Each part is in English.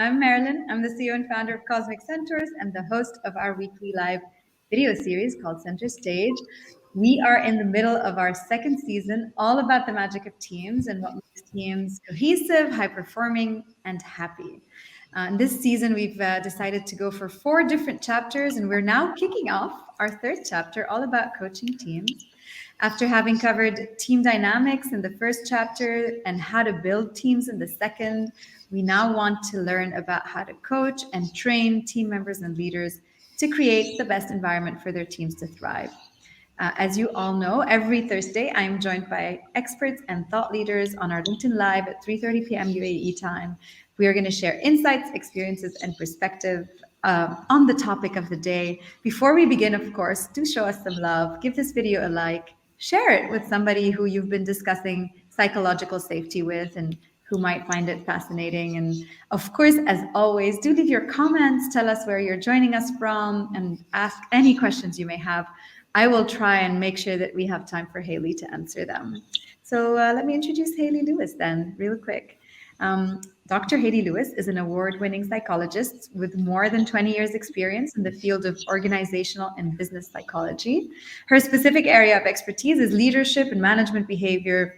I'm Marilyn. I'm the CEO and founder of Cosmic Centaurs and the host of our weekly live video series called Centaur Stage. We are in the middle of our second season, all about the magic of teams and what makes teams cohesive, high-performing, and happy. This season, we've decided to go for 4 different chapters, and we're now kicking off our 3rd chapter, all about coaching teams. After having covered team dynamics in the first chapter and how to build teams in the second, we now want to learn about how to coach and train team members and leaders to create the best environment for their teams to thrive. As you all know, every Thursday I am joined by experts and thought leaders on our LinkedIn Live at 3:30 p.m. UAE time. We are going to share insights, experiences, and perspective on the topic of the day. Before we begin, of course, do show us some love. Give this video a like. Share it with somebody who you've been discussing psychological safety with and who might find it fascinating. And of course, as always, do leave your comments, tell us where you're joining us from, and ask any questions you may have. I will try and make sure that we have time for Hayley to answer them. So let me introduce Hayley Lewis then, real quick. Dr. Hayley Lewis is an award-winning psychologist with more than 20 years experience in the field of organizational and business psychology. Her specific area of expertise is leadership and management behavior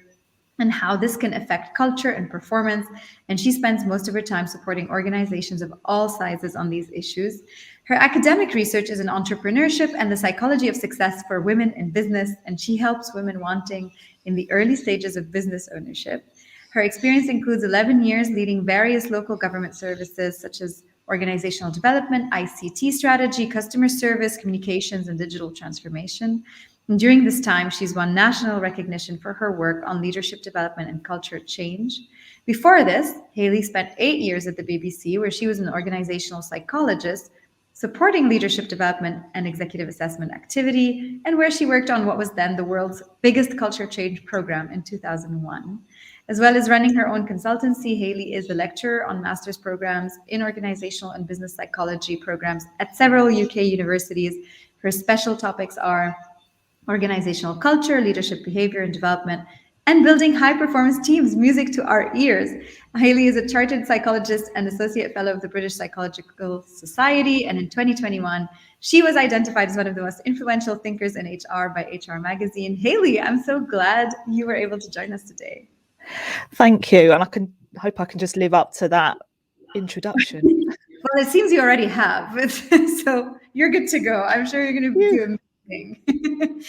and how this can affect culture and performance. And she spends most of her time supporting organizations of all sizes on these issues. Her academic research is in entrepreneurship and the psychology of success for women in business, and she helps women wanting in the early stages of business ownership. Her experience includes 11 years leading various local government services such as organizational development, ICT strategy, customer service, communications, and digital transformation. And during this time, she's won national recognition for her work on leadership development and culture change. Before this, Hayley spent 8 years at the BBC, where she was an organizational psychologist, supporting leadership development and executive assessment activity, and where she worked on what was then the world's biggest culture change program in 2001. As well as running her own consultancy, Hayley is a lecturer on master's programs in organizational and business psychology programs at several UK universities. Her special topics are organizational culture, leadership behavior and development, and building high-performance teams, music to our ears. Hayley is a chartered psychologist and associate fellow of the British Psychological Society, and in 2021, she was identified as one of the most influential thinkers in HR by HR Magazine. Hayley, I'm so glad you were able to join us today. Thank you, and I hope I can just live up to that introduction. Well, it seems you already have, so you're good to go. I'm sure you're going to do amazing.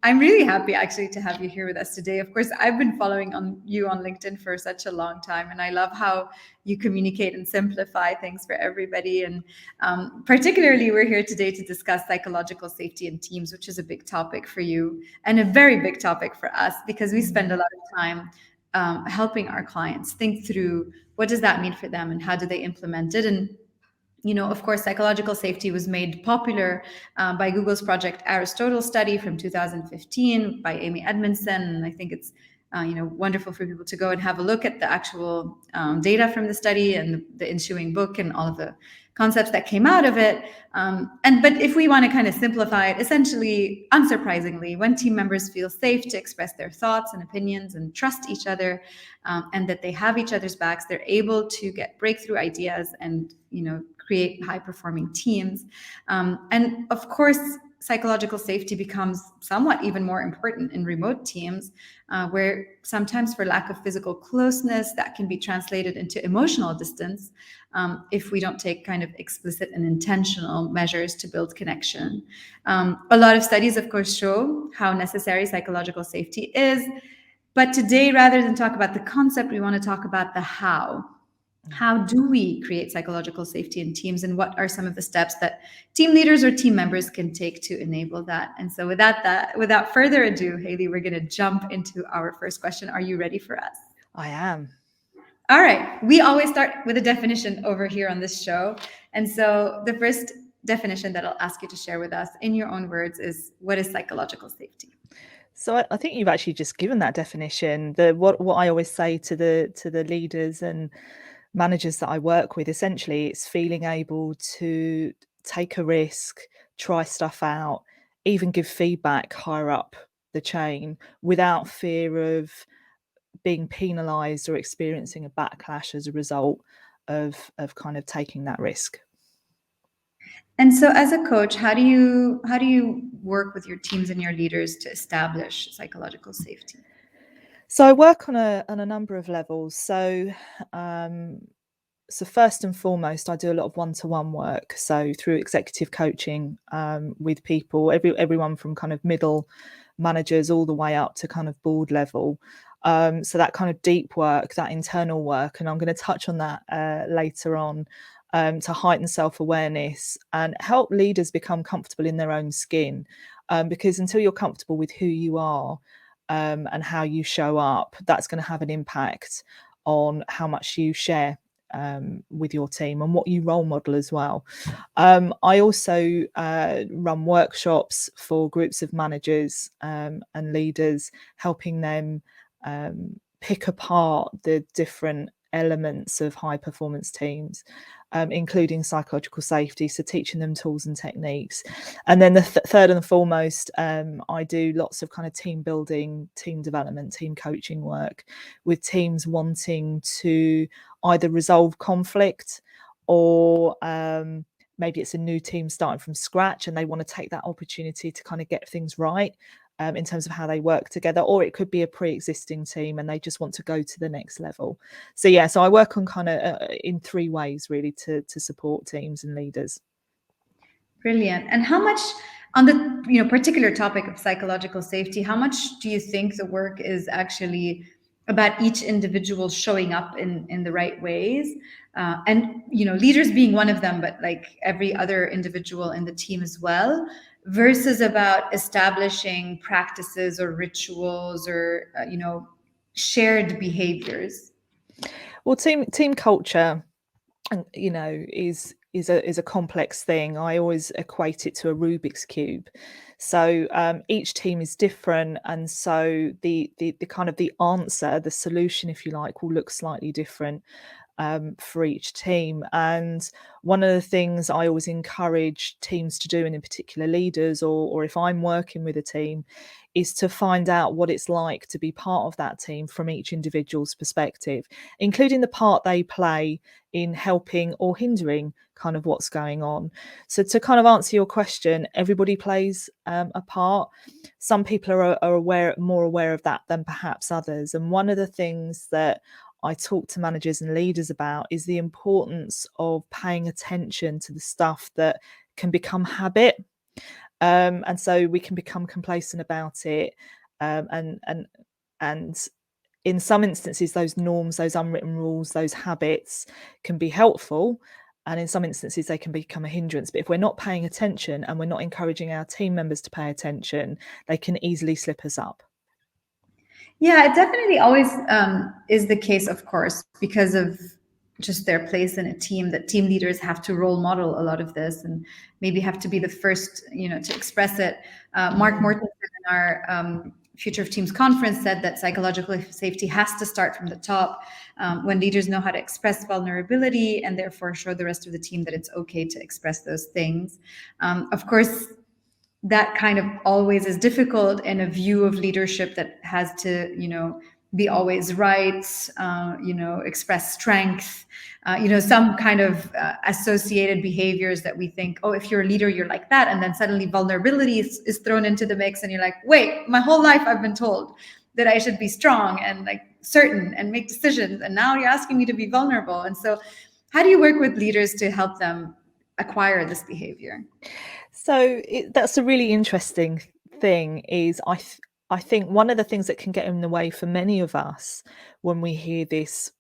I'm really happy actually to have you here with us today. Of course, I've been following you on LinkedIn for such a long time, and I love how you communicate and simplify things for everybody. And particularly, we're here today to discuss psychological safety in teams, which is a big topic for you and a very big topic for us because we spend a lot of time helping our clients think through what does that mean for them and how do they implement it. And of course, psychological safety was made popular by Google's Project Aristotle study from 2015 by Amy Edmondson. And I think it's, wonderful for people to go and have a look at the actual data from the study and the ensuing book and all of the concepts that came out of it. But if we want to kind of simplify it, essentially, unsurprisingly, when team members feel safe to express their thoughts and opinions and trust each other, and that they have each other's backs, they're able to get breakthrough ideas and, create high-performing teams. And of course, psychological safety becomes somewhat even more important in remote teams, where sometimes for lack of physical closeness, that can be translated into emotional distance if we don't take kind of explicit and intentional measures to build connection. A lot of studies, of course, show how necessary psychological safety is. But today, rather than talk about the concept, we want to talk about the how. How do we create psychological safety in teams, and what are some of the steps that team leaders or team members can take to enable that? And so without further ado, Hayley, we're going to jump into our first question. Are you ready for us? I am. All right. We always start with a definition over here on this show. And so the first definition that I'll ask you to share with us in your own words is, what is psychological safety? So I think you've actually just given that definition. What I always say to the leaders and managers that I work with, essentially, it's feeling able to take a risk, try stuff out, even give feedback higher up the chain without fear of being penalised or experiencing a backlash as a result. of kind of taking that risk. And so as a coach, how do you work with your teams and your leaders to establish psychological safety? So I work on a number of levels. So first and foremost, I do a lot of one-to-one work. So through executive coaching with people, everyone from kind of middle managers all the way up to kind of board level. So that kind of deep work, that internal work, and I'm going to touch on that later on, to heighten self-awareness and help leaders become comfortable in their own skin. Because until you're comfortable with who you are and how you show up, that's going to have an impact on how much you share with your team and what you role model as well. I also run workshops for groups of managers and leaders, helping them pick apart the different elements of high performance teams, including psychological safety, so teaching them tools and techniques. And then the third and foremost, I do lots of kind of team building, team development, team coaching work with teams wanting to either resolve conflict or maybe it's a new team starting from scratch and they want to take that opportunity to kind of get things right in terms of how they work together, or it could be a pre-existing team and they just want to go to the next level. So yeah, so I work on kind of in three ways really to support teams and leaders. Brilliant. And how much on the particular topic of psychological safety, how much do you think the work is actually about each individual showing up in the right ways, and leaders being one of them, but like every other individual in the team as well, versus about establishing practices or rituals or shared behaviors? Well, team culture, is a complex thing. I always equate it to a Rubik's cube. So each team is different, and so the kind of the answer, the solution, if you like, will look slightly different for each team. And one of the things I always encourage teams to do, and in particular leaders, or if I'm working with a team, is to find out what it's like to be part of that team from each individual's perspective, including the part they play in helping or hindering kind of what's going on. So to kind of answer your question, everybody plays a part. Some people are more aware of that than perhaps others. And one of the things that I talk to managers and leaders about is the importance of paying attention to the stuff that can become habit. And so we can become complacent about it. And in some instances, those norms, those unwritten rules, those habits can be helpful. And in some instances, they can become a hindrance. But if we're not paying attention and we're not encouraging our team members to pay attention, they can easily slip us up. Yeah, it definitely always is the case, of course, because of just their place in a team, that team leaders have to role model a lot of this and maybe have to be the first, to express it. Mark Mortensen in our Future of Teams conference said that psychological safety has to start from the top, when leaders know how to express vulnerability and therefore show the rest of the team that it's okay to express those things. Of course, that kind of always is difficult in a view of leadership that has to, be always right, express strength, some kind of associated behaviors that we think, oh, if you're a leader, you're like that. And then suddenly vulnerability is thrown into the mix and you're like, wait, my whole life I've been told that I should be strong and like certain and make decisions. And now you're asking me to be vulnerable. And so how do you work with leaders to help them acquire this behavior? So that's a really interesting thing. Is I think one of the things that can get in the way for many of us when we hear this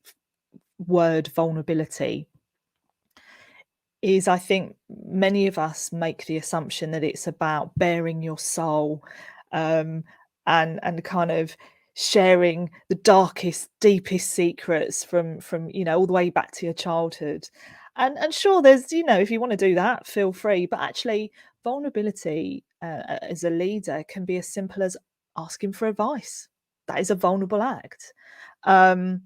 word vulnerability is I think many of us make the assumption that it's about bearing your soul, and kind of sharing the darkest, deepest secrets from all the way back to your childhood. And sure, there's if you want to do that, feel free. But actually, vulnerability as a leader can be as simple as asking for advice. That is a vulnerable act. Being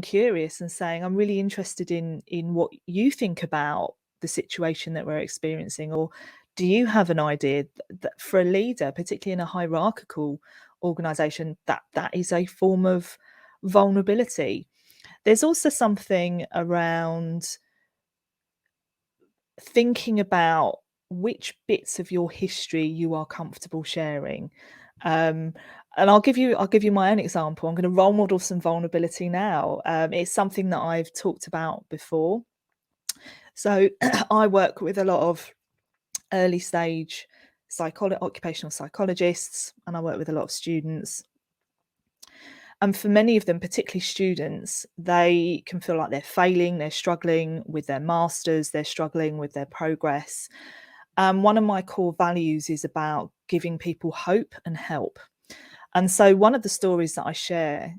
curious and saying, I'm really interested in what you think about the situation that we're experiencing, or do you have an idea that for a leader, particularly in a hierarchical organization, that is a form of vulnerability. There's also something around thinking about which bits of your history you are comfortable sharing. And I'll give you my own example. I'm going to role model some vulnerability now. It's something that I've talked about before. So I work with a lot of early stage occupational psychologists, and I work with a lot of students. And for many of them, particularly students, they can feel like they're failing, they're struggling with their masters, they're struggling with their progress. One of my core values is about giving people hope and help. And so one of the stories that I share,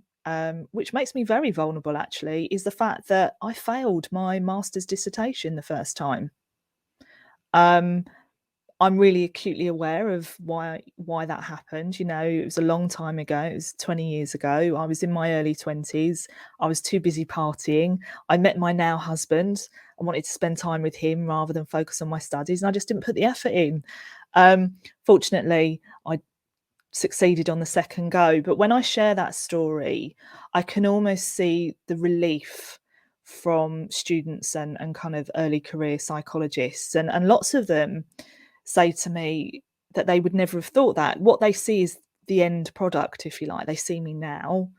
which makes me very vulnerable actually, is the fact that I failed my master's dissertation the first time. I'm really acutely aware of why that happened. You know, it was a long time ago. It was 20 years ago. I was in my early 20s. I was too busy partying. I met my now husband. I wanted to spend time with him rather than focus on my studies, and I just didn't put the effort in. Fortunately, I succeeded on the second go. But when I share that story, I can almost see the relief from students and kind of early career psychologists. And lots of them say to me that they would never have thought that. What they see is the end product, if you like. They see me now.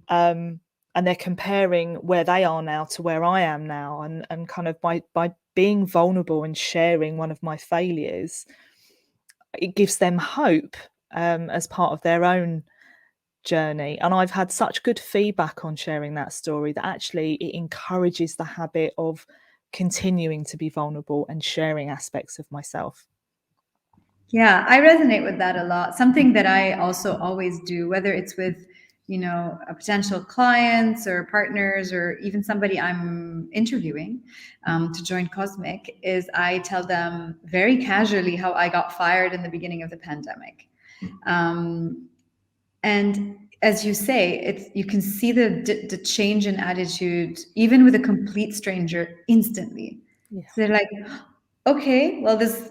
And they're comparing where they are now to where I am now. And kind of by being vulnerable and sharing one of my failures, it gives them hope as part of their own journey. And I've had such good feedback on sharing that story that actually it encourages the habit of continuing to be vulnerable and sharing aspects of myself. Yeah, I resonate with that a lot. Something that I also always do, whether it's with, potential clients or partners or even somebody I'm interviewing to join Cosmic, is I tell them very casually how I got fired in the beginning of the pandemic. And as you say, you can see the change in attitude even with a complete stranger instantly. Yeah. So they're like, okay, well, this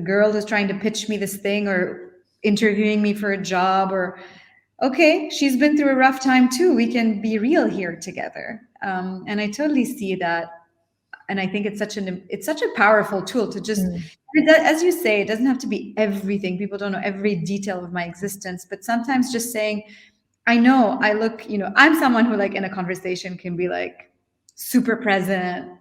girl who's trying to pitch me this thing or interviewing me for a job, or okay, she's been through a rough time too. We can be real here together. And I totally see that. And I think it's such a powerful tool to just, as you say, it doesn't have to be everything. People don't know every detail of my existence, but sometimes just saying, I know I look, I'm someone who like in a conversation can be like super present,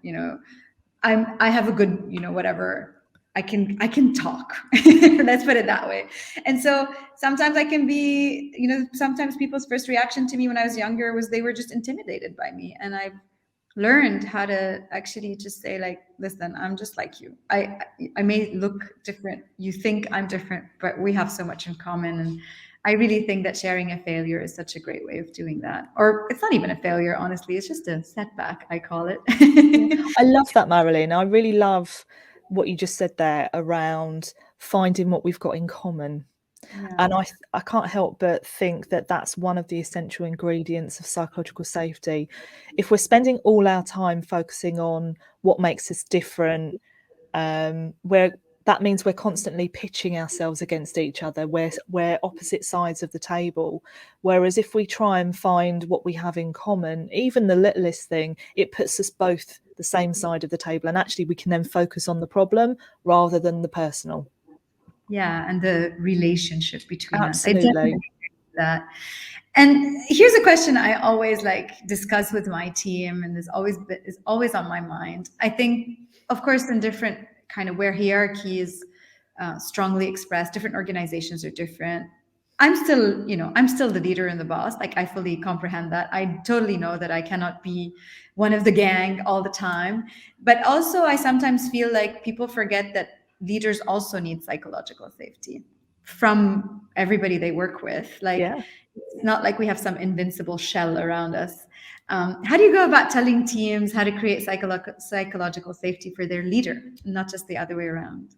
I have a good, whatever. I can talk. Let's put it that way. And so sometimes I can be, sometimes people's first reaction to me when I was younger was they were just intimidated by me. And I've learned how to actually just say like, listen, I'm just like you. I may look different. You think I'm different, but we have so much in common. And I really think that sharing a failure is such a great way of doing that. Or it's not even a failure, honestly. It's just a setback, I call it. I love that, Marilyn. I really love what you just said there around finding what we've got in common. Yeah. And I can't help but think that that's one of the essential ingredients of psychological safety. If we're spending all our time focusing on what makes us different, where that means we're constantly pitching ourselves against each other. We're opposite sides of the table. Whereas if we try and find what we have in common, even the littlest thing, it puts us both the same side of the table. And actually we can then focus on the problem rather than the personal. Yeah, and the relationship between us. I Absolutely. definitely agree with that. And here's a question I always like discuss with my team, and is always on my mind. I think, of course, in different kind of where hierarchy is strongly expressed, different organizations are different. I'm still the leader and the boss. Like I fully comprehend that. I totally know that I cannot be one of the gang all the time. But also, I sometimes feel like people forget that leaders also need psychological safety from everybody they work with. Like, Yeah. it's not like we have some invincible shell around us. How do you go about telling teams how to create psychological safety for their leader, not just the other way around?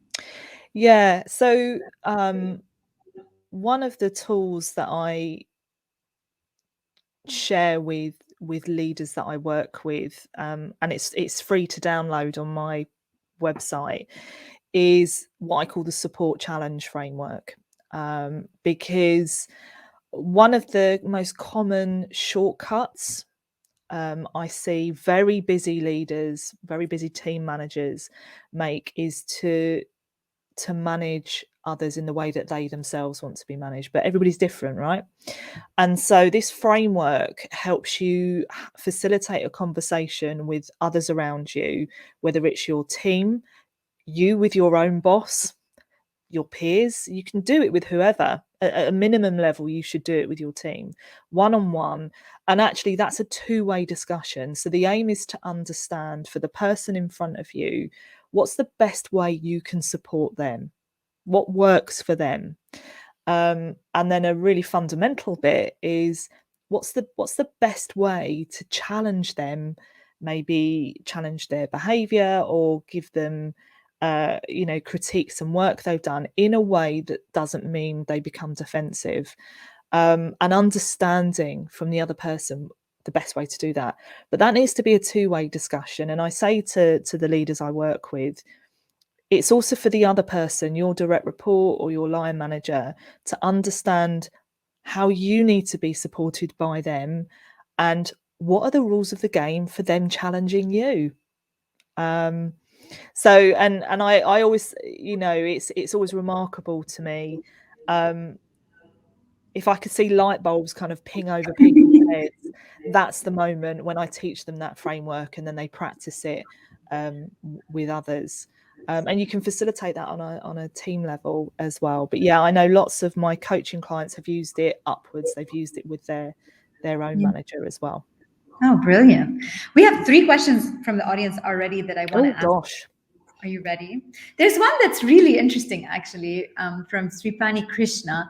Yeah. So one of the tools that I share with leaders that I work with, and it's free to download on my website, is what I call the support challenge framework. Because one of the most common shortcuts I see very busy leaders, very busy team managers make is to manage others in the way that they themselves want to be managed. But everybody's different, right? And so this framework helps you facilitate a conversation with others around you, whether it's your team, you with your own boss, your peers. You can do it with whoever. At a minimum level, you should do it with your team, one-on-one. And actually, that's a two-way discussion. So the aim is to understand for the person in front of you, what's the best way you can support them? What works for them? And then a really fundamental bit is what's the best way to challenge them, maybe challenge their behavior or give them critique some work they've done in a way that doesn't mean they become defensive, and understanding from the other person the best way to do that. But that needs to be a two-way discussion. And I say to the leaders I work with, it's also for the other person, your direct report or your line manager, to understand how you need to be supported by them and what are the rules of the game for them challenging you. So and I always, it's always remarkable to me, if I could see light bulbs kind of ping over people's heads, that's the moment when I teach them that framework and then they practice it with others. And you can facilitate that on a team level as well. But yeah, I know lots of my coaching clients have used it upwards. They've used it with their own manager as well. Oh, brilliant. We have 3 questions from the audience already that I want to ask. Gosh. Are you ready? There's one that's really interesting, actually, from Sripani Krishna.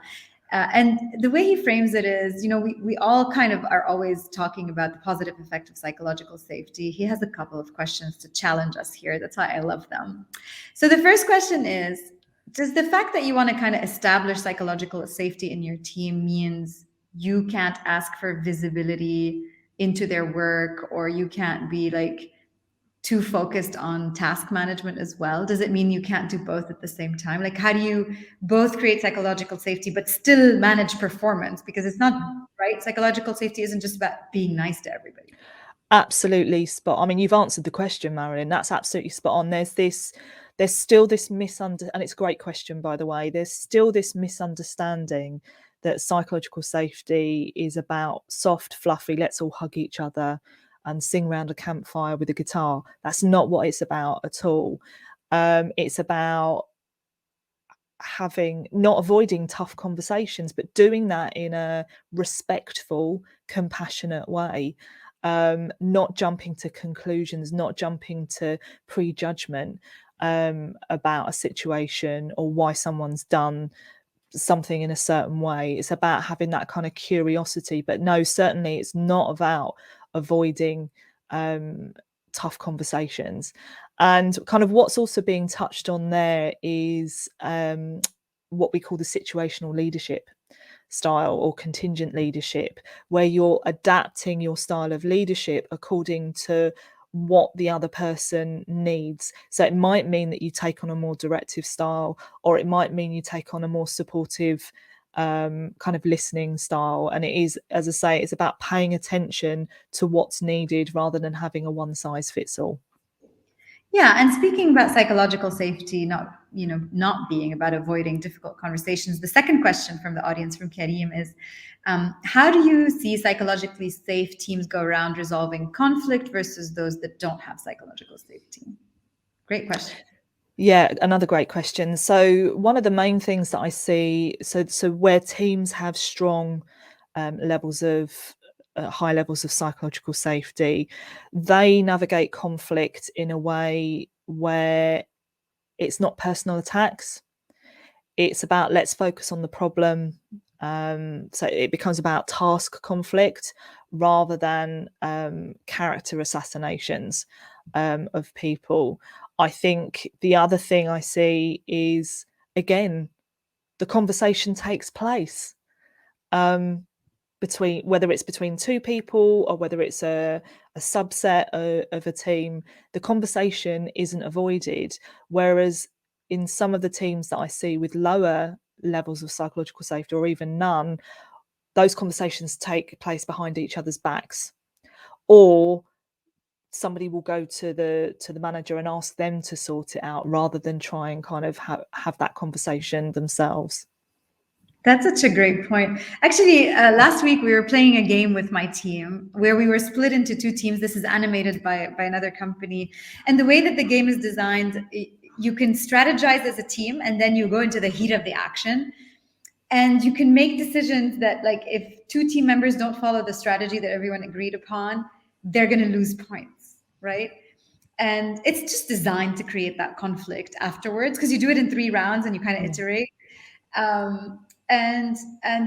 And the way he frames it is, we all kind of are always talking about the positive effect of psychological safety. He has a couple of questions to challenge us here. That's why I love them. So the first question is, does the fact that you want to kind of establish psychological safety in your team means you can't ask for visibility into their work, or you can't be like too focused on task management as well? Does it mean you can't do both at the same time? Like, how do you both create psychological safety but still manage performance? Because it's not right. Psychological safety isn't just about being nice to everybody. Absolutely spot. I mean, you've answered the question, Marilyn. That's absolutely spot on. There's still this and it's a great question, by the way. There's still this misunderstanding that psychological safety is about soft, fluffy, let's all hug each other and sing around a campfire with a guitar. That's not what it's about at all. It's about not avoiding tough conversations, but doing that in a respectful, compassionate way. Not jumping to conclusions, not jumping to prejudgment about a situation or why someone's done something in a certain way. It's about having that kind of curiosity. But no, certainly it's not about avoiding tough conversations. And kind of what's also being touched on there is what we call the situational leadership style or contingent leadership, where you're adapting your style of leadership according to what the other person needs. So it might mean that you take on a more directive style, or it might mean you take on a more supportive kind of listening style. And it is, as I say, it's about paying attention to what's needed rather than having a one size fits all. Yeah, and speaking about psychological safety, not being about avoiding difficult conversations, the second question from the audience from Karim is, how do you see psychologically safe teams go around resolving conflict versus those that don't have psychological safety? Great question. Yeah, another great question. So one of the main things that I see, so where teams have strong levels of high levels of psychological safety, they navigate conflict in a way where it's not personal attacks. It's about, let's focus on the problem. So it becomes about task conflict rather than character assassinations of people. I think the other thing I see is, again, the conversation takes place. Between, whether it's between two people or whether it's a subset of a team, the conversation isn't avoided. Whereas in some of the teams that I see with lower levels of psychological safety or even none, those conversations take place behind each other's backs, or somebody will go to the manager and ask them to sort it out rather than try and kind of have that conversation themselves. That's such a great point. Actually, last week we were playing a game with my team where we were split into two teams. This is animated by another company. And the way that the game is designed, you can strategize as a team and then you go into the heat of the action. And you can make decisions that, like, if two team members don't follow the strategy that everyone agreed upon, they're going to lose points, right? And it's just designed to create that conflict afterwards because you do it in 3 rounds and you kind of iterate. Um, and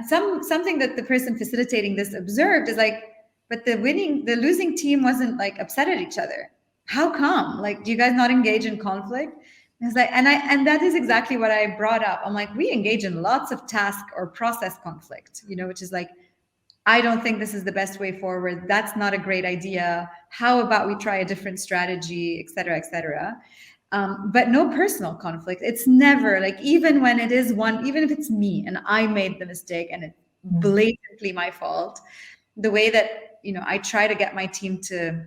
something that the person facilitating this observed is like, but the losing team wasn't like upset at each other. How come? Like, do you guys not engage in conflict? And it's like, and that is exactly what I brought up. I'm like, we engage in lots of task or process conflict, which is like, I don't think this is the best way forward. That's not a great idea. How about we try a different strategy, et cetera, et cetera. But no personal conflict. It's never like, even when it is even if it's me and I made the mistake and it's blatantly my fault, the way that, I try to get my team to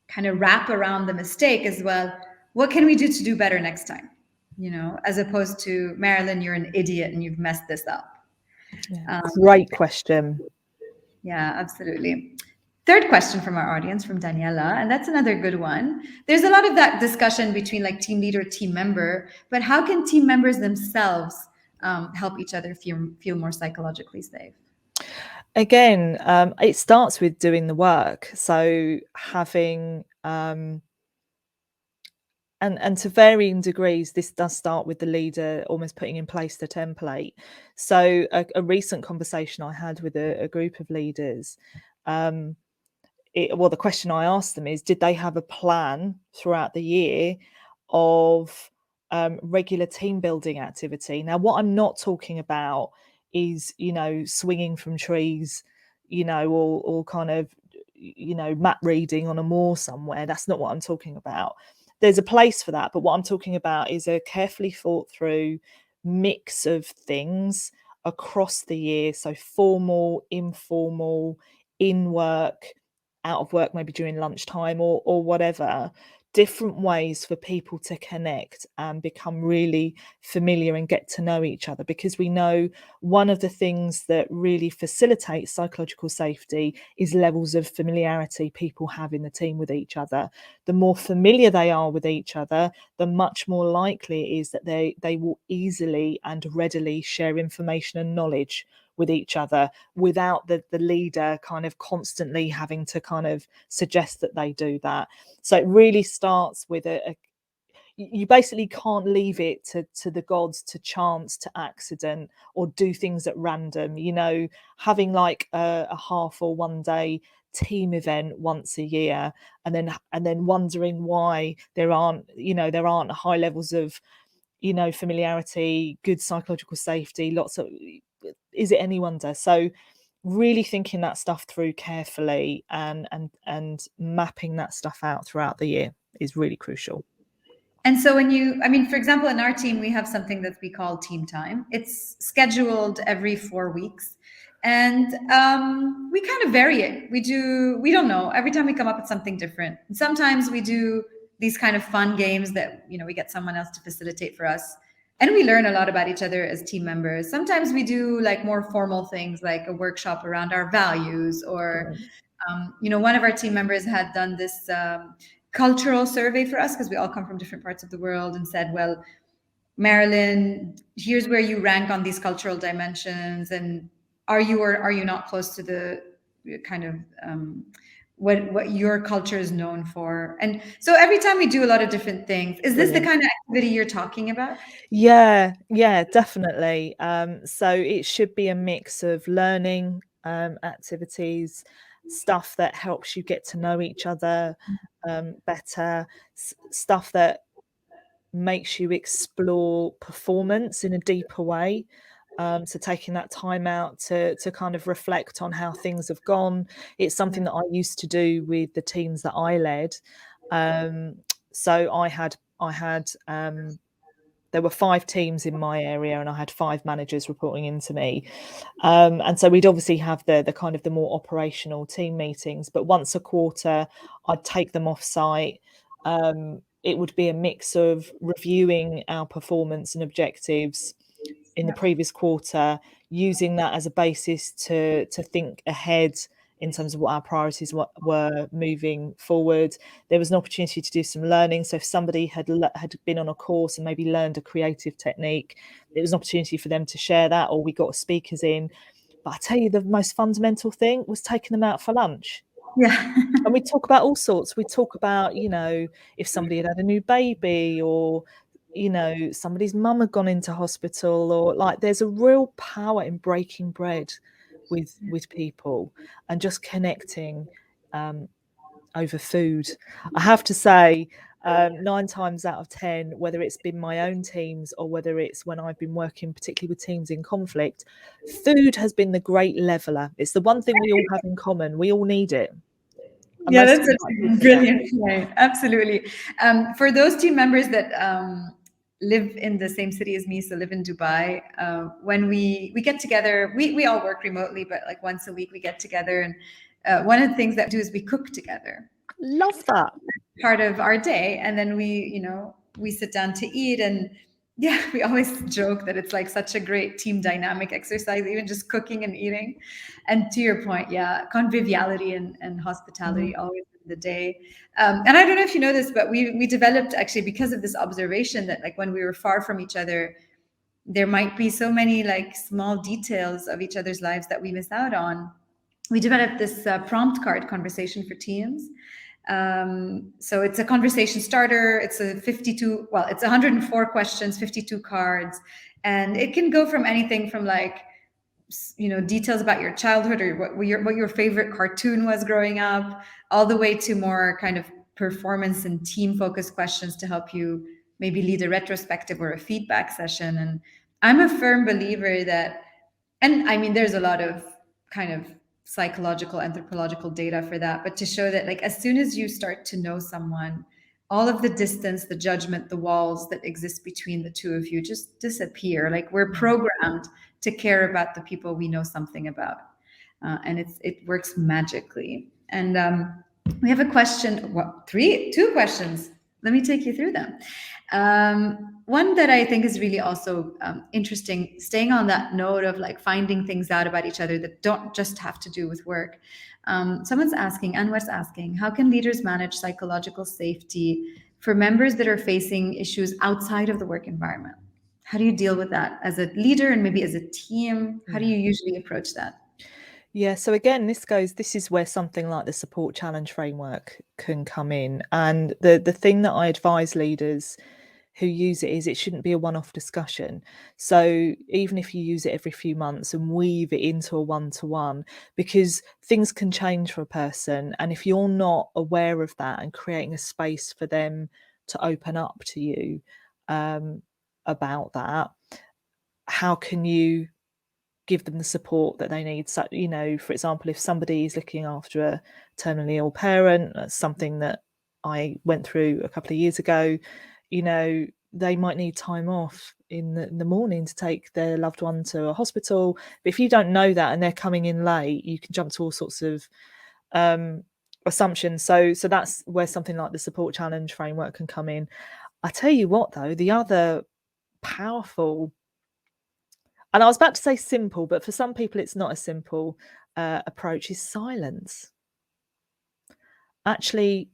kind of wrap around the mistake as well. What can we do to do better next time? As opposed to, Marilyn, you're an idiot and you've messed this up. Yeah. Great question. Yeah, absolutely. Third question from our audience, from Daniela, and that's another good one. There's a lot of that discussion between like team leader, team member, but how can team members themselves help each other feel more psychologically safe? Again, it starts with doing the work. So having and to varying degrees, this does start with the leader almost putting in place the template. So a recent conversation I had with a group of leaders, the question I asked them is, did they have a plan throughout the year of regular team building activity? Now, what I'm not talking about is, swinging from trees, or kind of, map reading on a moor somewhere. That's not what I'm talking about. There's a place for that, but what I'm talking about is a carefully thought through mix of things across the year. So formal, informal, in work, out of work, maybe during lunchtime or whatever, different ways for people to connect and become really familiar and get to know each other. Because we know one of the things that really facilitates psychological safety is levels of familiarity people have in the team with each other. The more familiar they are with each other, the much more likely it is that they will easily and readily share information and knowledge with each other without the leader kind of constantly having to kind of suggest that they do that. So it really starts with you basically can't leave it to the gods, to chance, to accident, or do things at random. Having like a half or 1 day team event once a year, and then wondering why there aren't high levels of familiarity, good psychological safety, is it any wonder? So really thinking that stuff through carefully and mapping that stuff out throughout the year is really crucial. And so for example, in our team, we have something that we call team time. It's scheduled every 4 weeks. And we kind of vary it. We don't know. Every time we come up with something different. And sometimes we do these kind of fun games that, we get someone else to facilitate for us. And we learn a lot about each other as team members. Sometimes we do like more formal things, like a workshop around our values, or, one of our team members had done this cultural survey for us because we all come from different parts of the world, and said, well, Marilyn, here's where you rank on these cultural dimensions, and are you or are you not close to the kind of what your culture is known for? And so every time we do a lot of different things. Is this the kind of activity you're talking about? Yeah, definitely. So it should be a mix of learning activities, stuff that helps you get to know each other better, stuff that makes you explore performance in a deeper way. So taking that time out to kind of reflect on how things have gone. It's something that I used to do with the teams that I led. So I had there were 5 teams in my area, and I had 5 managers reporting into me. And so we'd obviously have the kind of the more operational team meetings, but once a quarter, I'd take them off site. It would be a mix of reviewing our performance and objectives in the previous quarter, using that as a basis to think ahead in terms of what our priorities were moving forward. There was an opportunity to do some learning. So if somebody had been on a course and maybe learned a creative technique, it was an opportunity for them to share that, or we got speakers in. But I tell you, the most fundamental thing was taking them out for lunch. Yeah. And we talk about all sorts. We talk about, if somebody had a new baby, or, somebody's mum had gone into hospital, or like there's a real power in breaking bread with people and just connecting over food. I have to say, 9 times out of 10, whether it's been my own teams or whether it's when I've been working particularly with teams in conflict, food has been the great leveler. It's the one thing we all have in common. We all need it. And Yeah, most that's people a like to forget. brilliant point. Absolutely. For those team members that live in the same city as me, so live in Dubai, when we get together, we all work remotely, but like once a week we get together, and one of the things that we do is we cook together. Love that. Part of our day, and then we sit down to eat, and yeah, we always joke that it's like such a great team dynamic exercise, even just cooking and eating. And to your point, yeah, conviviality and hospitality always in the day. And I don't know if you know this, but we developed, actually, because of this observation, that like when we were far from each other, there might be so many like small details of each other's lives that we miss out on. We developed this prompt card conversation for teams. So it's a conversation starter. It's a 52, well, it's 104 questions, 52 cards. And it can go from anything from like, details about your childhood, or what your favorite cartoon was growing up, all the way to more kind of performance and team focused questions to help you maybe lead a retrospective or a feedback session. And I'm a firm believer that, and I mean, there's a lot of kind of psychological, anthropological data for that, but to show that like as soon as you start to know someone, all of the distance, the judgment, the walls that exist between the two of you just disappear. Like we're programmed to care about the people we know something about, and it works magically. And we have a question. What, two questions? Let me take you through them. One that I think is really also interesting, staying on that note of like finding things out about each other that don't just have to do with work. Someone's asking, Anwar's asking, how can leaders manage psychological safety for members that are facing issues outside of the work environment? How do you deal with that as a leader and maybe as a team? How do you usually approach that? Yeah, so again, this is where something like the support challenge framework can come in. And the thing that I advise leaders who use it is it shouldn't be a one-off discussion. So even if you use it every few months and weave it into a one-to-one, because things can change for a person. And if you're not aware of that and creating a space for them to open up to you about that, how can you give them the support that they need? So, for example, if somebody is looking after a terminally ill parent, that's something that I went through a couple of years ago, they might need time off in the morning to take their loved one to a hospital. But if you don't know that and they're coming in late, you can jump to all sorts of assumptions. So that's where something like the support challenge framework can come in. I tell you what, though, the other powerful, and I was about to say simple, but for some people it's not a simple approach, is silence. Actually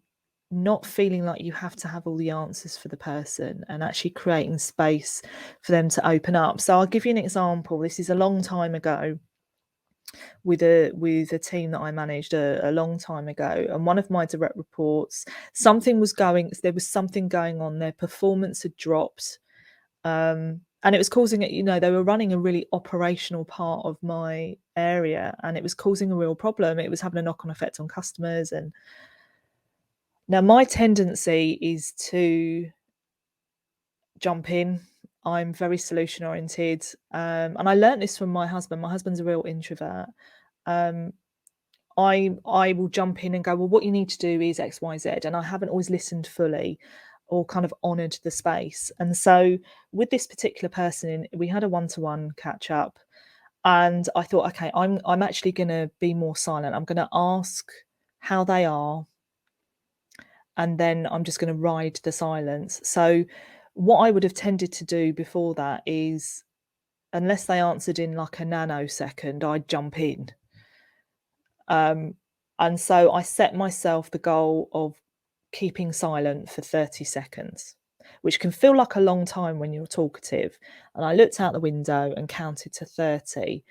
not feeling like you have to have all the answers for the person, and actually creating space for them to open up. So I'll give you an example. This is a long time ago with a team that I managed a long time ago, and one of my direct reports, there was something going on. Their performance had dropped. And it was causing it, they were running a really operational part of my area, and it was causing a real problem. It was having a knock-on effect on customers. And now my tendency is to jump in. I'm very solution oriented. And I learned this from my husband. My husband's a real introvert. I will jump in and go, well, what you need to do is X, Y, Z. And I haven't always listened fully. or kind of honoured the space. And so with this particular person, we had a one-to-one catch up, and I thought, okay, I'm actually going to be more silent. I'm going to ask how they are, and then I'm just going to ride the silence. So what I would have tended to do before that is, unless they answered in like a nanosecond, I'd jump in. And so I set myself the goal of keeping silent for 30 seconds, which can feel like a long time when you're talkative. And I looked out the window and counted to 30.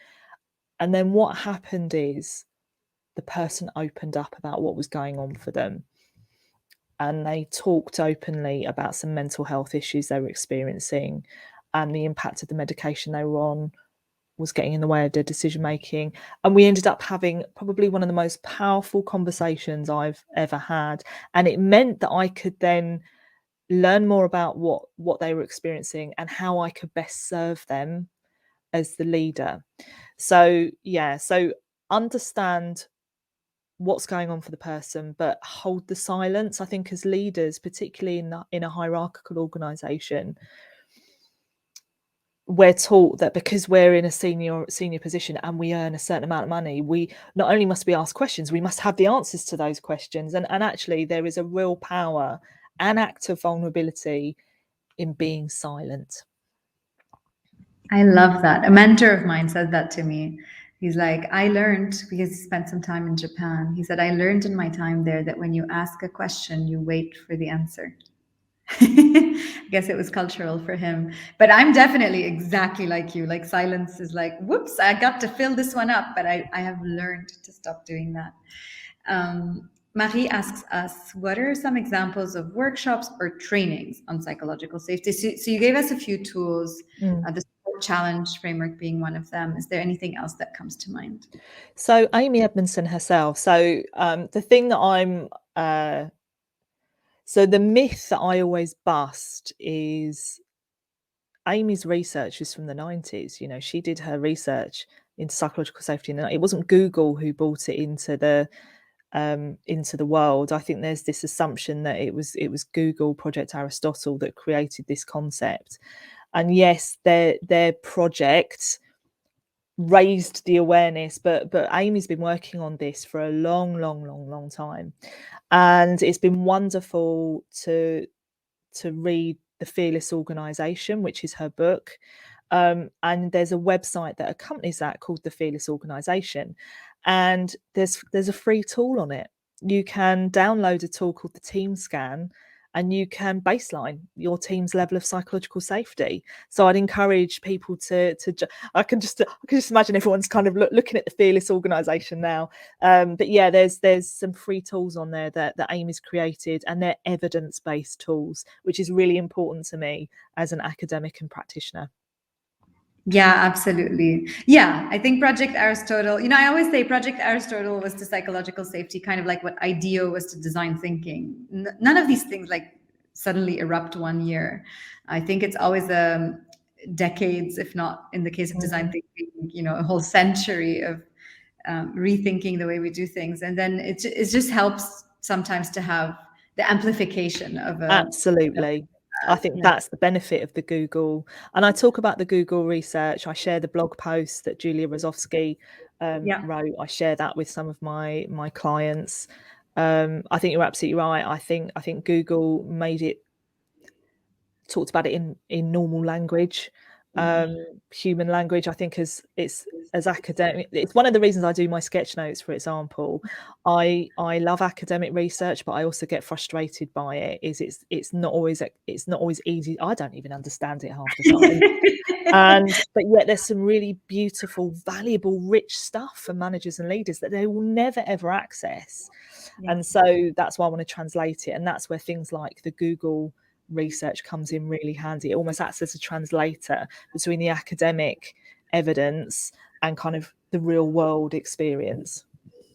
And then what happened is the person opened up about what was going on for them. And they talked openly about some mental health issues they were experiencing, and the impact of the medication they were on was getting in the way of their decision making. And we ended up having probably one of the most powerful conversations I've ever had. And it meant that I could then learn more about what they were experiencing and how I could best serve them as the leader. So understand what's going on for the person, but hold the silence. I think as leaders, particularly in a hierarchical organization, we're taught that because we're in a senior position and we earn a certain amount of money, we not only must be asked questions, we must have the answers to those questions. And actually there is a real power and act of vulnerability in being silent. I love that. A mentor of mine said that to me. He's like, I learned, because he spent some time in Japan. He said, I learned in my time there that when you ask a question, you wait for the answer. I guess it was cultural for him. But I'm definitely exactly like you. Like silence is like, whoops, I got to fill this one up, but I have learned to stop doing that. Marie asks us, what are some examples of workshops or trainings on psychological safety? So you gave us a few tools, the support challenge framework being one of them. Is there anything else that comes to mind? So Amy Edmondson herself. So the thing that so the myth that I always bust is Amy's research is from the 90s. You know, she did her research into psychological safety, and it wasn't Google who brought it into the world. I think there's this assumption that it was Google, Project Aristotle, that created this concept. And yes, their project raised the awareness, but Amy's been working on this for a long time, and it's been wonderful to read The Fearless Organisation, which is her book, and there's a website that accompanies that called The Fearless Organisation, and there's a free tool on it. You can download a tool called the Team Scan, and you can baseline your team's level of psychological safety. So I'd encourage people to I can just imagine everyone's kind of looking at the Fearless Organisation now. But yeah, there's some free tools on there that Amy's created, and they're evidence-based tools, which is really important to me as an academic and practitioner. Yeah, absolutely. Yeah, I think Project Aristotle, I always say Project Aristotle was to psychological safety kind of like what IDEO was to design thinking. None of these things like suddenly erupt one year. I think it's always decades, if not in the case of design thinking, a whole century of rethinking the way we do things. And then it just helps sometimes to have the amplification of Absolutely. I think that's the benefit of the Google. And I talk about the Google research. I share the blog post that Julia Rozovsky wrote. I share that with some of my clients. I think you're absolutely right. I think Google talked about it in normal language, human language. I think as academic, it's one of the reasons I do my sketch notes, for example. I love academic research, but I also get frustrated by it. It's not always easy. I don't even understand it half the time. But yet there's some really beautiful, valuable, rich stuff for managers and leaders that they will never ever access. And so that's why I want to translate it, and that's where things like the Google research comes in really handy. It almost acts as a translator between the academic evidence and kind of the real world experience.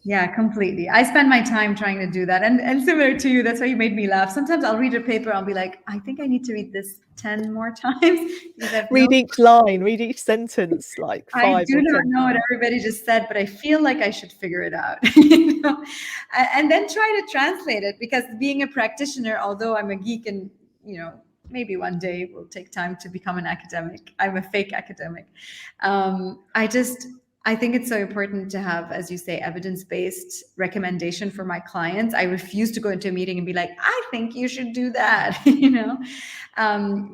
Yeah, completely. I spend my time trying to do that. And similar to you, that's why you made me laugh. Sometimes I'll read a paper, I'll be like, I think I need to read this 10 more times. Read each line, read each sentence like 5 I do not know what everybody just said, but I feel like I should figure it out. And then try to translate it, because being a practitioner, although I'm a geek and maybe one day will take time to become an academic. I'm a fake academic. I think it's so important to have, as you say, evidence-based recommendation for my clients. I refuse to go into a meeting and be like, I think you should do that,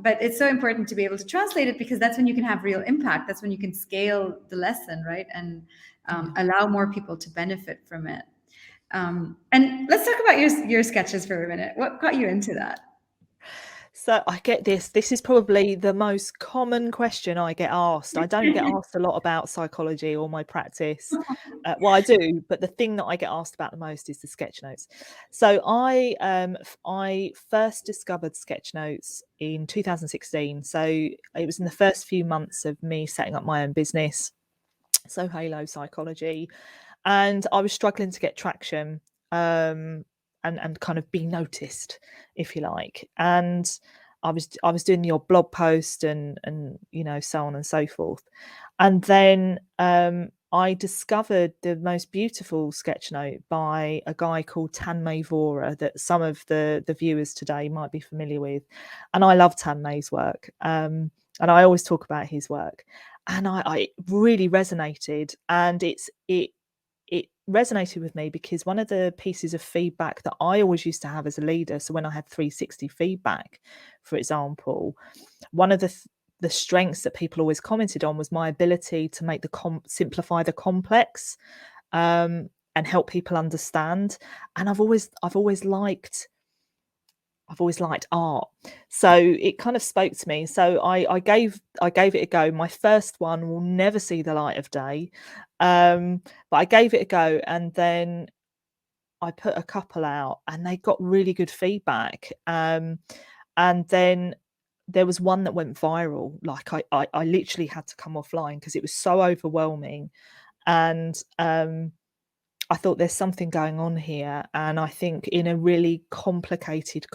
but it's so important to be able to translate it, because that's when you can have real impact. That's when you can scale the lesson, right? And allow more people to benefit from it. And let's talk about your sketches for a minute. What got you into that? So I get this. This is probably the most common question I get asked. I don't get asked a lot about psychology or my practice. Well, I do, but the thing that I get asked about the most is the sketch notes. So I first discovered sketch notes in 2016. So it was in the first few months of me setting up my own business, so Halo Psychology, and I was struggling to get traction. And kind of be noticed, if you like. And I was doing your blog post and so on and so forth. And then I discovered the most beautiful sketch note by a guy called Tanmay Vora that some of the viewers today might be familiar with. And I love Tanmay's work. And I always talk about his work. And I really resonated. And it resonated with me because one of the pieces of feedback that I always used to have as a leader, so when I had 360 feedback, for example, one of the strengths that people always commented on was my ability to make simplify the complex, and help people understand. And I've always liked art, so it kind of spoke to me. So I gave it a go. My first one will never see the light of day, but I gave it a go, and then I put a couple out, and they got really good feedback. And then there was one that went viral. Like I literally had to come offline because it was so overwhelming, and I thought there's something going on here. And I think in a really complicated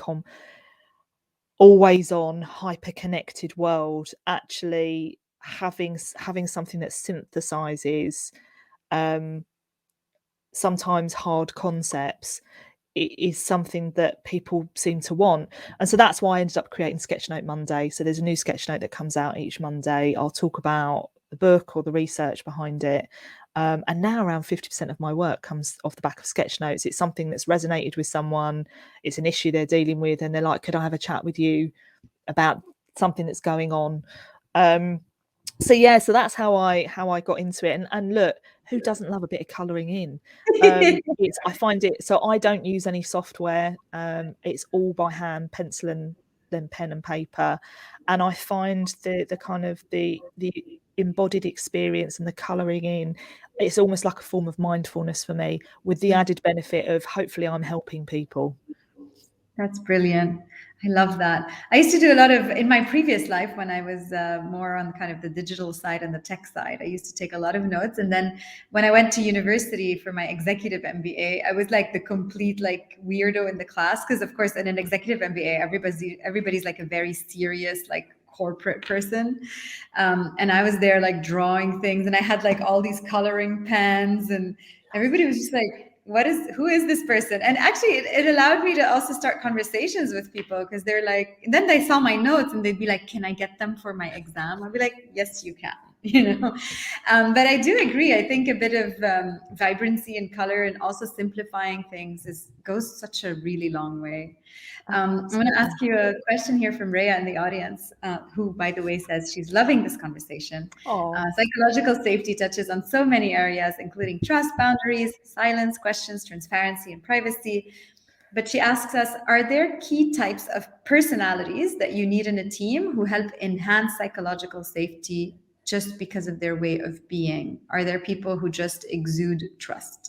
always on, hyper connected world, actually having something that synthesizes sometimes hard concepts is something that people seem to want. And so that's why I ended up creating Sketchnote Monday. So there's a new sketchnote that comes out each Monday. I'll talk about the book or the research behind it. And now around 50% of my work comes off the back of sketch notes. It's something that's resonated with someone. It's an issue they're dealing with, and they're like, could I have a chat with you about something that's going on? So that's how I got into it. And look, who doesn't love a bit of colouring in? I find it, so I don't use any software. It's all by hand, pencil and then pen and paper. And I find the kind of the embodied experience and the colouring in, it's almost like a form of mindfulness for me, with the added benefit of hopefully I'm helping people. That's brilliant. I love that. I used to do a lot of, in my previous life, when I was more on kind of the digital side and the tech side, I used to take a lot of notes. And then when I went to university for my executive MBA, I was like the complete like weirdo in the class. Because of course, in an executive MBA, everybody's like a very serious, like corporate person. And I was there like drawing things, and I had like all these coloring pens, and everybody was just like, who is this person? And actually it allowed me to also start conversations with people, because they're like, and then they saw my notes and they'd be like, can I get them for my exam? I'd be like, yes, you can. But I do agree. I think a bit of vibrancy and color, and also simplifying things, goes such a really long way. I'm going to ask you a question here from Rhea in the audience, who, by the way, says she's loving this conversation. Psychological safety touches on so many areas, including trust, boundaries, silence, questions, transparency, and privacy. But she asks us, are there key types of personalities that you need in a team who help enhance psychological safety just because of their way of being? Are there people who just exude trust?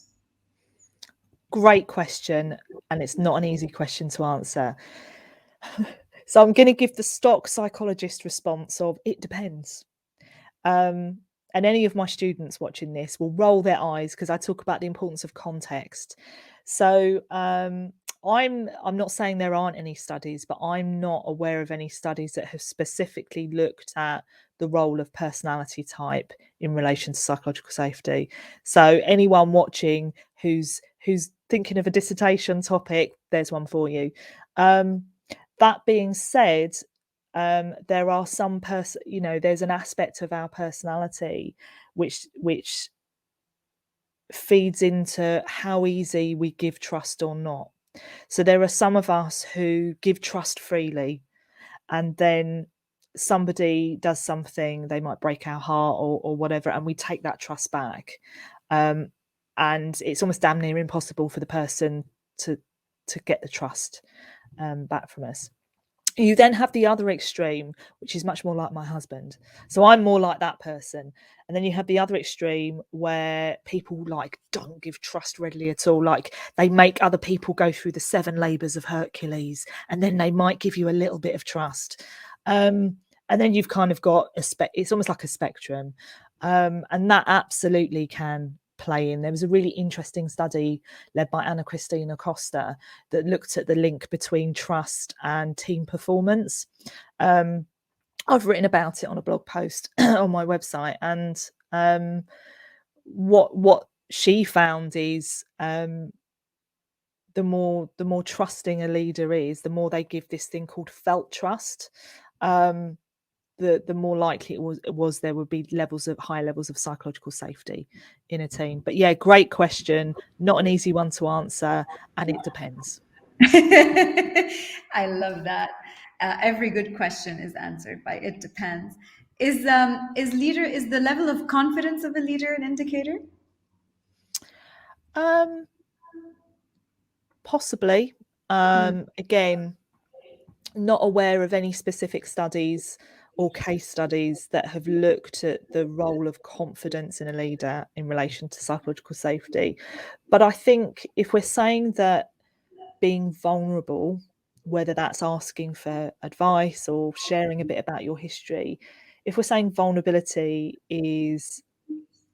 Great question. And it's not an easy question to answer. So I'm going to give the stock psychologist response of it depends. And any of my students watching this will roll their eyes because I talk about the importance of context. So I'm not saying there aren't any studies, but I'm not aware of any studies that have specifically looked at the role of personality type in relation to psychological safety. So anyone watching who's thinking of a dissertation topic, there's one for you. That being said, there are some there's an aspect of our personality which feeds into how easy we give trust or not. So there are some of us who give trust freely, and then somebody does something, they might break our heart or whatever, and we take that trust back. And it's almost damn near impossible for the person to get the trust back from us. You then have the other extreme, which is much more like my husband. So I'm more like that person. And then you have the other extreme where people like don't give trust readily at all. Like they make other people go through the 7 labors of Hercules, and then they might give you a little bit of trust. And then you've kind of got it's almost like a spectrum. And that absolutely can play in. There was a really interesting study led by Anna Christina Costa that looked at the link between trust and team performance. I've written about it on a blog post on my website, and what she found is the more trusting a leader is, the more they give this thing called felt trust. The more likely it was there would be high levels of psychological safety in a team. But yeah, great question. Not an easy one to answer, and it depends. I love that. Every good question is answered by "it depends." Is the level of confidence of a leader an indicator? Possibly. Again, not aware of any specific studies or case studies that have looked at the role of confidence in a leader in relation to psychological safety. But I think if we're saying that being vulnerable, whether that's asking for advice or sharing a bit about your history, if we're saying vulnerability is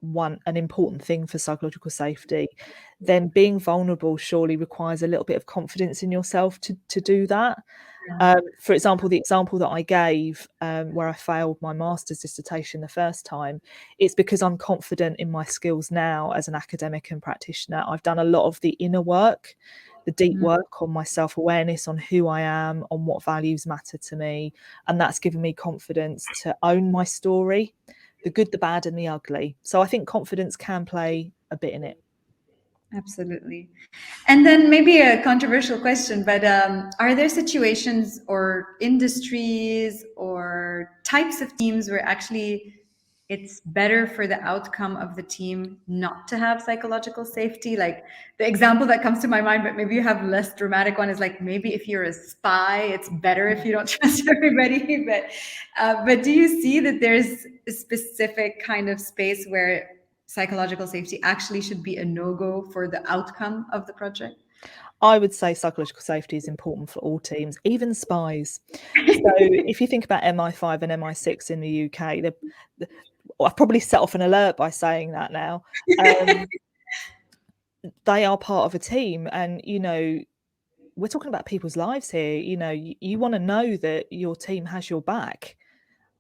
an important thing for psychological safety, then being vulnerable surely requires a little bit of confidence in yourself to do that. For example, the example that I gave where I failed my master's dissertation the first time, it's because I'm confident in my skills now as an academic and practitioner. I've done a lot of the inner work, the deep work on my self-awareness, on who I am, on what values matter to me, and that's given me confidence to own my story, the good, the bad, and the ugly. So I think confidence can play a bit in it. Absolutely. And then maybe a controversial question, but are there situations or industries or types of teams where actually it's better for the outcome of the team not to have psychological safety? Like the example that comes to my mind, but maybe you have less dramatic one, is like maybe if you're a spy, it's better if you don't trust everybody. But do you see that there's a specific kind of space where psychological safety actually should be a no-go for the outcome of the project? I would say psychological safety is important for all teams, even spies. So if you think about MI5 and MI6 in the UK, I've probably set off an alert by saying that now. They are part of a team, and we're talking about people's lives here. You want to know that your team has your back.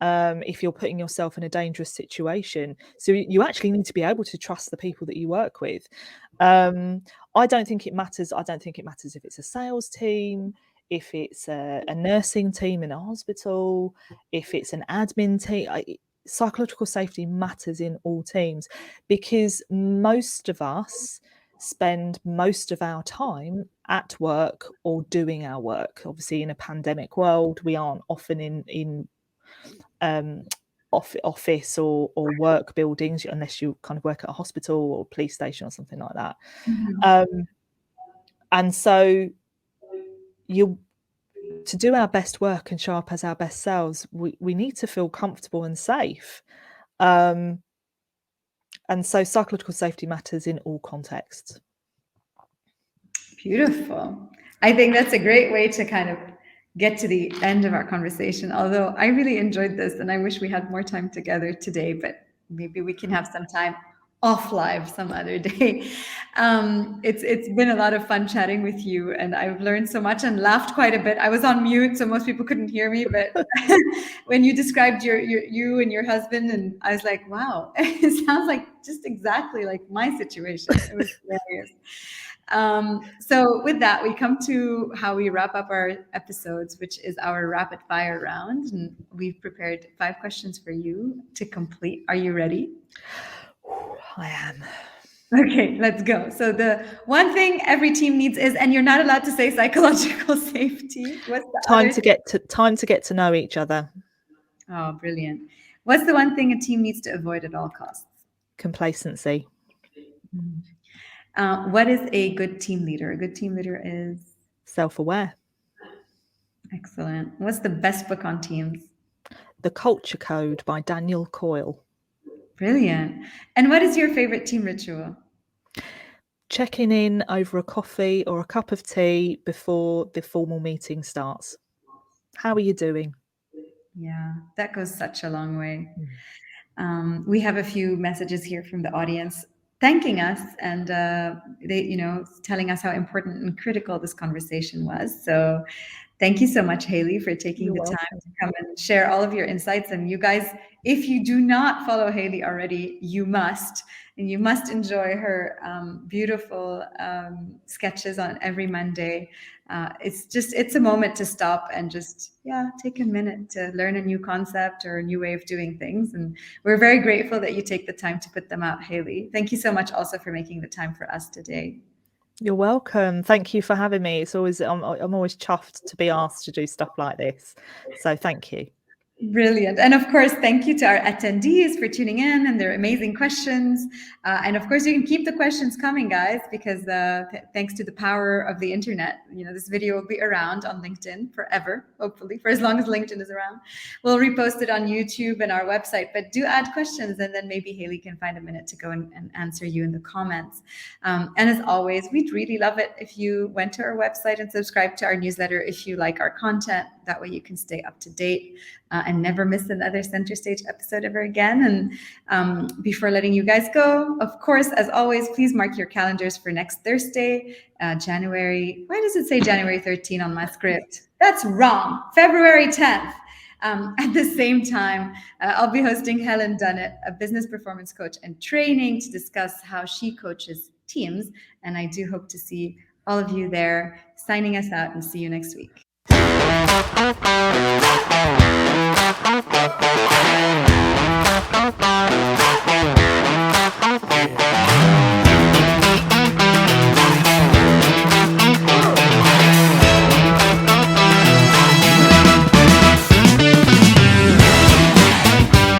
If you're putting yourself in a dangerous situation, so you actually need to be able to trust the people that you work with. I don't think it matters if it's a sales team, if it's a nursing team in a hospital, if it's an admin team. Psychological safety matters in all teams, because most of us spend most of our time at work or doing our work. Obviously, in a pandemic world, we aren't often in office or work buildings, unless you kind of work at a hospital or police station or something like that. And so to do our best work and show up as our best selves, we need to feel comfortable and safe. And so psychological safety matters in all contexts. Beautiful. I think that's a great way to kind of get to the end of our conversation. Although I really enjoyed this and I wish we had more time together today, but maybe we can have some time off live some other day. It's been a lot of fun chatting with you, and I've learned so much and laughed quite a bit. I was on mute, so most people couldn't hear me, but when you described you and your husband, and I was like, wow, it sounds like just exactly like my situation. It was hilarious. So with that, we come to how we wrap up our episodes, which is our rapid fire round. And we've prepared 5 questions for you to complete. Are you ready? I am. Okay, let's go. So the one thing every team needs is, and you're not allowed to say psychological safety. What's the Time other to get to know each other. Oh, brilliant. What's the one thing a team needs to avoid at all costs? Complacency. What is a good team leader? A good team leader is Self-aware. excellent. What's the best book on teams? The Culture Code by Daniel Coyle. Brilliant. And what is your favorite team ritual? Checking in over a coffee or a cup of tea before the formal meeting starts. How are you doing? Yeah, that goes such a long way. We have a few messages here from the audience thanking us and they, telling us how important and critical this conversation was. So thank you so much, Hayley, for taking You're the welcome. time to come and share all of your insights. And you guys, if you do not follow Hayley already, you must. And you must enjoy her beautiful sketches on every Monday. It's a moment to stop and just, take a minute to learn a new concept or a new way of doing things. And we're very grateful that you take the time to put them out, Hayley. Thank you so much also for making the time for us today. You're welcome. Thank you for having me. It's always I'm always chuffed to be asked to do stuff like this. So thank you. Brilliant. And of course, thank you to our attendees for tuning in and their amazing questions. And of course, you can keep the questions coming, guys, because thanks to the power of the internet, this video will be around on LinkedIn forever, hopefully, for as long as LinkedIn is around. We'll repost it on YouTube and our website, but do add questions, and then maybe Hayley can find a minute to go and answer you in the comments. And as always, we'd really love it if you went to our website and subscribed to our newsletter if you like our content. That way you can stay up to date and never miss another Centaur Stage episode ever again. And before letting you guys go, of course, as always, please mark your calendars for next Thursday, January. Why does it say January 13 on my script? That's wrong. February 10th. At the same time, I'll be hosting Helen Dunnett, a business performance coach and training, to discuss how she coaches teams. And I do hope to see all of you there. Signing us out, and see you next week.